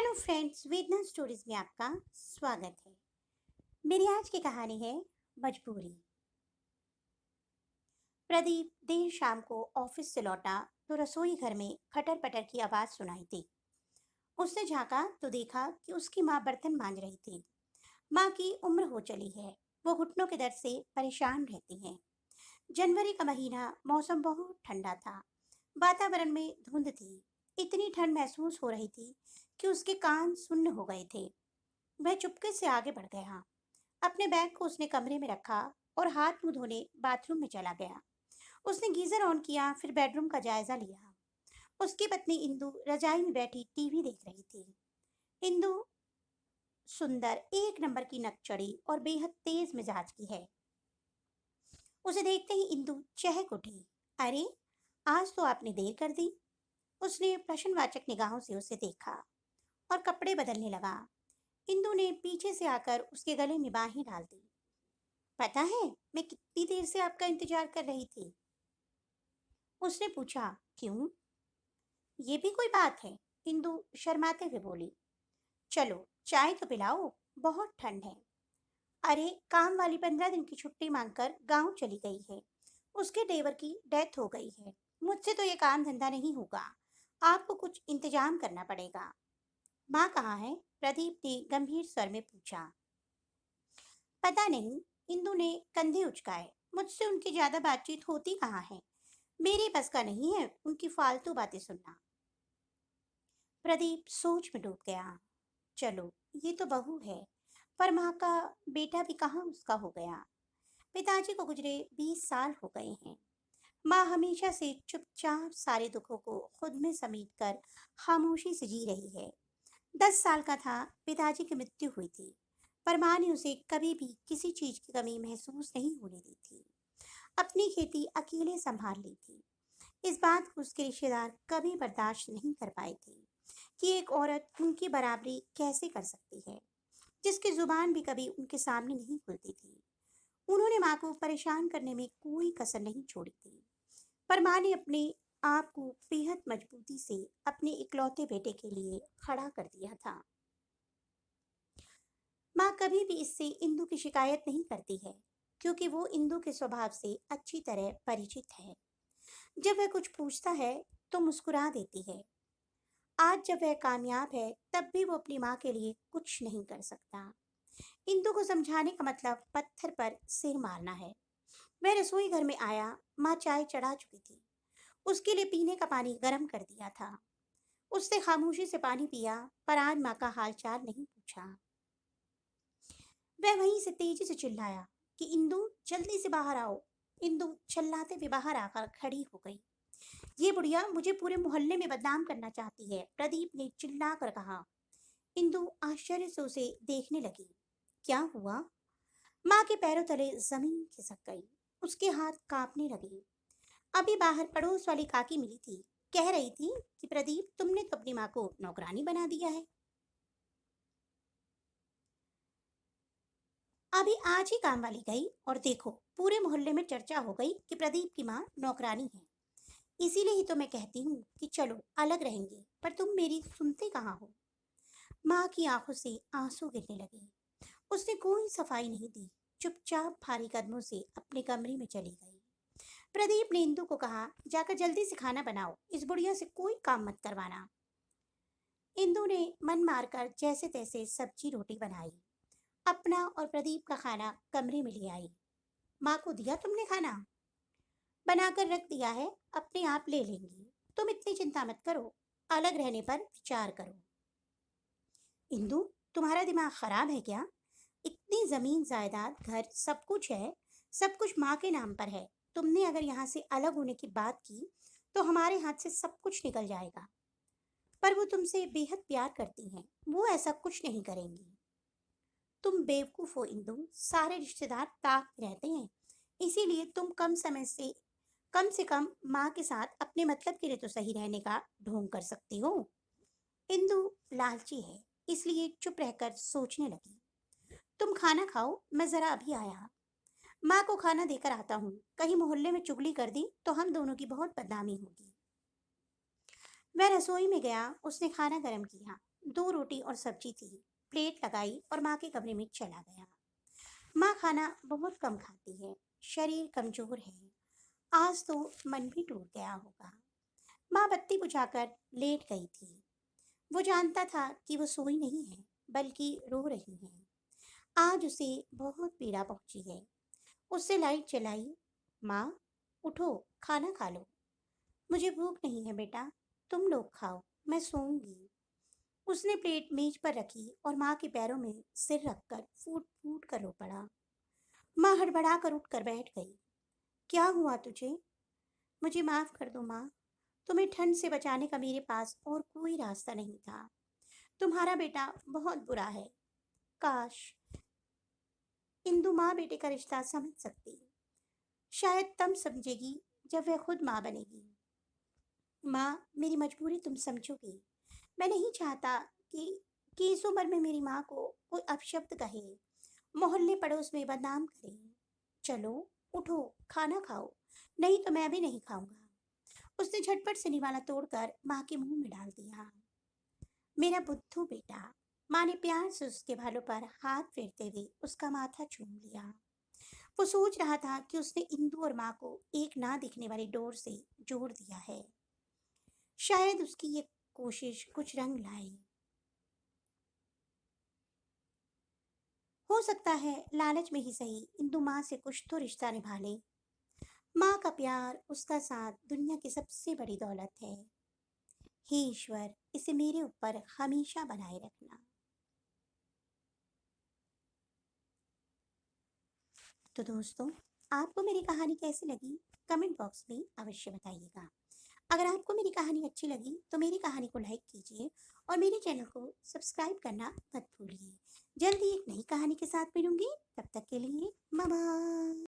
Hello friends, वेदना stories में आपका स्वागत है। मेरी आज की कहानी है मजबूरी। प्रदीप देर शाम को ऑफिस से लौटा तो रसोई घर में खटर पटर की आवाज सुनाई दी। उसने झांका तो देखा कि उसकी माँ बर्तन मांज रही थी। माँ की उम्र हो चली है, वो घुटनों के दर्द से परेशान रहती हैं। जनवरी का महीना, मौसम बहुत ठंडा था। वातावरण में धुंध थी। इतनी ठंड महसूस हो रही थी कि उसके कान सुन्न हो गए थे। वह चुपके से आगे बढ़ गया। अपने बैग को उसने कमरे में रखा और हाथ मुंह धोने बाथरूम में चला गया। उसने गीजर ऑन किया, फिर बेडरूम का जायजा लिया। उसकी पत्नी इंदु रजाई में बैठी टीवी देख रही थी। इंदु सुंदर, एक नंबर की नकचड़ी और बेहद तेज मिजाज की है। उसे देखते ही इंदु चहक उठी। अरे, आज तो आपने देर कर दी। उसने प्रश्नवाचक निगाहों से उसे देखा और कपड़े बदलने लगा। इंदु ने पीछे से आकर उसके गले में बाहें डाल दी। पता है, मैं कितनी देर से आपका इंतजार कर रही थी। उसने पूछा। क्यों? ये भी कोई बात है? इंदु शर्माते हुए बोली। चलो, चाय तो पिलाओ, बहुत ठंड है। अरे, काम वाली 15 दिन की छुट्टी मांगकर गांव चली गई है। उसके देवर की डेथ हो गई है। मुझसे तो ये काम धंधा नहीं होगा। आपको कुछ इंतजाम करना पड़ेगा। माँ कहाँ है? प्रदीप ने गंभीर स्वर में पूछा। पता नहीं। इंदु ने कंधे उचकाए। मुझसे उनकी ज्यादा बातचीत होती कहाँ है। मेरे बस का नहीं है उनकी फालतू बातें सुनना। प्रदीप सोच में डूब गया। चलो, ये तो बहू है, पर माँ का बेटा भी कहाँ उसका हो गया। पिताजी को गुजरे 20 साल हो गए हैं। माँ हमेशा से चुपचाप सारे दुखों को खुद में समेट कर खामोशी से जी रही है। 10 साल का था, पिताजी की मृत्यु हुई थी, पर माँ ने उसे कभी भी किसी चीज की कमी महसूस नहीं होने दी थी। अपनी खेती अकेले संभाल ली थी। इस बात को उसके रिश्तेदार कभी बर्दाश्त नहीं कर पाए थे कि एक औरत उनकी बराबरी कैसे कर सकती है, जिसकी जुबान भी कभी उनके सामने नहीं खुलती थी। उन्होंने माँ को परेशान करने में कोई कसर नहीं छोड़ी थी, पर माँ ने अपने आप को बेहद मजबूती से अपने इकलौते बेटे के लिए खड़ा कर दिया था। माँ कभी भी इससे इंदु की शिकायत नहीं करती है, क्योंकि वो इंदु के स्वभाव से अच्छी तरह परिचित है। जब वह कुछ पूछता है तो मुस्कुरा देती है। आज जब वह कामयाब है, तब भी वो अपनी माँ के लिए कुछ नहीं कर सकता। इंदु को समझाने का मतलब पत्थर पर सिर मारना है। वह रसोई घर में आया। माँ चाय चढ़ा चुकी थी। उसके लिए पीने का पानी गर्म कर दिया था। उसने खामोशी से पानी पिया, पर आज माँ का हालचाल नहीं पूछा। वह वहीं से तेजी से चिल्लाया कि इंदु, जल्दी से बाहर आओ। इंदु चिल्लाते हुए बाहर आकर खड़ी हो गई। ये बुढ़िया मुझे पूरे मोहल्ले में बदनाम करना चाहती है, प्रदीप ने चिल्ला कर कहा। इंदु आश्चर्य से उसे देखने लगी। क्या हुआ? माँ के पैरों तले जमीन खिसक गई। उसके हाथ कांपने लगे। अभी बाहर पड़ोस वाली काकी मिली थी। कह रही थी कि प्रदीप, तुमने तो अपनी माँ को नौकरानी बना दिया है। अभी आज ही काम वाली गई और देखो, पूरे मोहल्ले में चर्चा हो गई कि प्रदीप की माँ नौकरानी है। इसीलिए ही तो मैं कहती हूँ कि चलो अलग रहेंगे, पर तुम मेरी सुनते कहाँ हो। माँ की आंखों से आंसू गिरने लगे। उसने कोई सफाई नहीं दी। चुपचाप भारी कदमों से अपने कमरे में चली गई। प्रदीप ने इंदु को कहा, जाकर जल्दी से खाना बनाओ, इस बुढ़िया से कोई काम मत करवाना। इंदु ने मन मारकर जैसे तैसे सब्जी रोटी बनाई। अपना और प्रदीप का खाना कमरे में ले आई। माँ को दिया तुमने खाना? बनाकर रख दिया है, अपने आप ले लेंगी। तुम इतनी चिंता मत करो, अलग रहने पर विचार करो। इंदु, तुम्हारा दिमाग खराब है क्या? इतनी जमीन जायदाद घर सब कुछ है। सब कुछ माँ के नाम पर है। तुमने अगर यहाँ से अलग होने की बात की तो हमारे हाथ से सब कुछ निकल जाएगा। पर वो तुमसे बेहद प्यार करती हैं, वो ऐसा कुछ नहीं करेंगी। तुम बेवकूफ हो इंदु, सारे रिश्तेदार ताकते रहते हैं। इसीलिए तुम कम से कम माँ के साथ अपने मतलब के लिए तो सही रहने का ढोंग कर सकती हो। इंदु लालची है, इसलिए चुप रहकर सोचने लगी। तुम खाना खाओ, मैं जरा अभी आया। माँ को खाना देकर आता हूँ। कहीं मोहल्ले में चुगली कर दी तो हम दोनों की बहुत बदनामी होगी। वह रसोई में गया। उसने खाना गर्म किया। 2 रोटी और सब्जी थी। प्लेट लगाई और माँ के कमरे में चला गया। माँ खाना बहुत कम खाती है, शरीर कमजोर है। आज तो मन भी टूट गया होगा। माँ बत्ती बुझाकर लेट गई थी। वो जानता था कि वो सोई नहीं है, बल्कि रो रही है। आज उसे बहुत पीड़ा पहुंची है। उसने लाइट जलाई। माँ, उठो, खाना खा लो। मुझे भूख नहीं है बेटा, तुम लोग खाओ, मैं सोऊंगी। उसने प्लेट मेज पर रखी और माँ के पैरों में सिर रखकर फूट फूट कर रो पड़ा। माँ हड़बड़ा कर उठकर बैठ गई। क्या हुआ तुझे? मुझे माफ कर दो माँ, तुम्हें ठंड से बचाने का मेरे पास और कोई रास्ता नहीं था। तुम्हारा बेटा बहुत बुरा है। काश इंदु माँ बेटे का रिश्ता समझ सकती। शायद तब समझेगी जब वह खुद माँ बनेगी। माँ, मेरी मजबूरी तुम समझोगी। मैं नहीं चाहता कि इस उम्र में मेरी माँ को कोई अपशब्द कहे, मोहल्ले पड़ोस में बदनाम करे। चलो, उठो, खाना खाओ, नहीं तो मैं भी नहीं खाऊंगा। उसने झटपट से निवाला तोड़कर माँ के मुंह में डाल दिया। मेरा बुद्धू बेटा। माँ ने प्यार से उसके बालों पर हाथ फेरते हुए उसका माथा चूम लिया। वो सोच रहा था कि उसने इंदु और माँ को एक ना दिखने वाली डोर से जोड़ दिया है। शायद उसकी ये कोशिश कुछ रंग लाए। हो सकता है लालच में ही सही इंदु माँ से कुछ तो रिश्ता निभा ले। माँ का प्यार, उसका साथ दुनिया की सबसे बड़ी दौलत है। हे ईश्वर, इसे मेरे ऊपर हमेशा बनाए रखना। तो दोस्तों, आपको मेरी कहानी कैसी लगी? कमेंट बॉक्स में अवश्य बताइएगा। अगर आपको मेरी कहानी अच्छी लगी तो मेरी कहानी को लाइक कीजिए और मेरे चैनल को सब्सक्राइब करना मत भूलिए। जल्दी एक नई कहानी के साथ मिलूंगी, तब तक के लिए बाय बाय।